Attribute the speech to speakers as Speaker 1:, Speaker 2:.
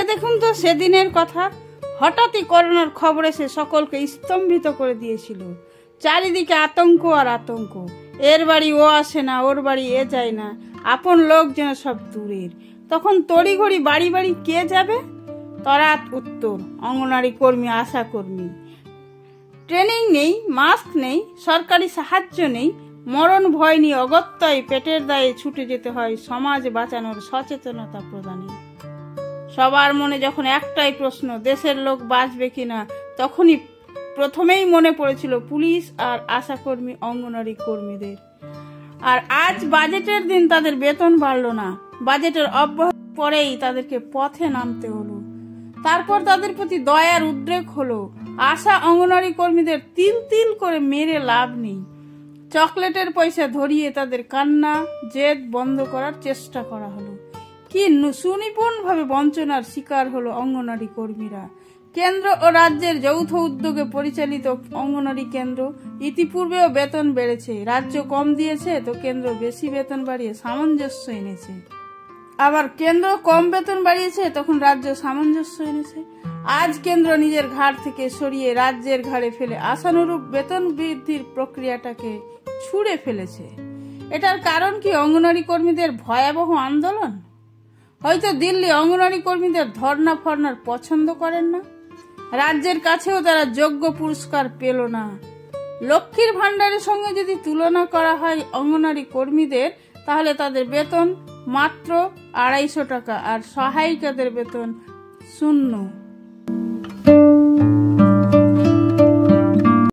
Speaker 1: ভেবে দেখুন তো সেদিনের কথা। হঠাৎই করোনার খবর এসে সকলকে স্তম্ভিত করে দিয়েছিল। চারিদিকে আতঙ্ক আর আতঙ্ক। এর বাড়ি ও আসে না, ওর বাড়ি এ যায় না, আপন লোক যেন সব দূরের। তখন তড়িঘড়ি বাড়ি বাড়ি কে যাবে? তরাত উত্তর, অঙ্গনারী কর্মী, আশা কর্মী। ট্রেনিং নেই, মাস্ক নেই, সরকারি সাহায্য নেই, মরণ ভয় নিয়ে অগত্যই পেটের দায়ে ছুটে যেতে হয় সমাজ বাঁচানোর সচেতনতা প্রদানে। সবার মনে যখন একটাই প্রশ্ন, দেশের লোক বাঁচবে কিনা, তখনই প্রথমেই মনে পড়েছিল পুলিশ আর আশাকর্মী, অঙ্গনারী কর্মীদের। আর আজ বাজেটের দিন তাদের বেতন বাড়ল না। বাজেটের অব্যাহত পরেই তাদেরকে পথে নামতে হলো। তারপর তাদের প্রতি দয়ার উদ্রেক হলো। আশা অঙ্গনারী কর্মীদের তিল তিল করে মেরে লাভ নেই। চকলেটের পয়সা ধরিয়ে তাদের কান্না জেদ বন্ধ করার চেষ্টা করা হলো। কি সুনিপুণভাবে বঞ্চনার শিকার হলো অঙ্গনারী কর্মীরা। কেন্দ্র ও রাজ্যের যৌথ উদ্যোগে পরিচালিত অঙ্গনারী কেন্দ্র ইতিপূর্বেও বেতন বেড়েছে। রাজ্য কম দিয়েছে তো কেন্দ্র বেশি বেতন বাড়িয়ে সামঞ্জস্য এনেছে। আবার কেন্দ্র কম বেতন বাড়িয়েছে, তখন রাজ্য সামঞ্জস্য এনেছে। আজ কেন্দ্র নিজের ঘাড় থেকে সরিয়ে রাজ্যের ঘাড়ে ফেলে আশানুরূপ বেতন বৃদ্ধির প্রক্রিয়াটাকে ছুঁড়ে ফেলেছে। এটার কারণ কি অঙ্গনারী কর্মীদের ভয়াবহ আন্দোলন? হয়তো দিল্লি অঙ্গনারী কর্মীদের ধর্না ফর্নার পছন্দ করেন না। রাজ্যের কাছেও তারা যোগ্য পুরস্কার পেল না। লক্ষ্মীর ভাণ্ডারের সঙ্গে যদি তুলনা করা হয় অঙ্গনারী কর্মীদের, তাহলে তাদের বেতন মাত্র 250 টাকা আর সহায়িকাদের বেতন 0।